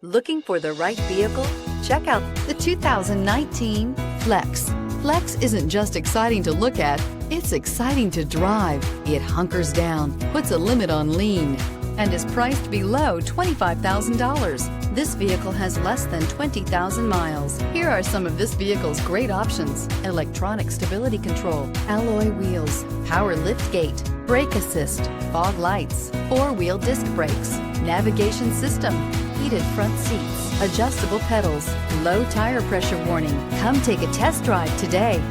Looking for the right vehicle? Check out the 2019 Flex. Flex isn't just exciting to look at, it's exciting to drive. It hunkers down, puts a limit on lean, and is priced below $25,000. This vehicle has less than 20,000 miles. Here are some of this vehicle's great options: electronic stability control, alloy wheels, power liftgate, brake assist, fog lights, four-wheel disc brakes, navigation system, heated front seats, adjustable pedals, low tire pressure warning. Come take a test drive today.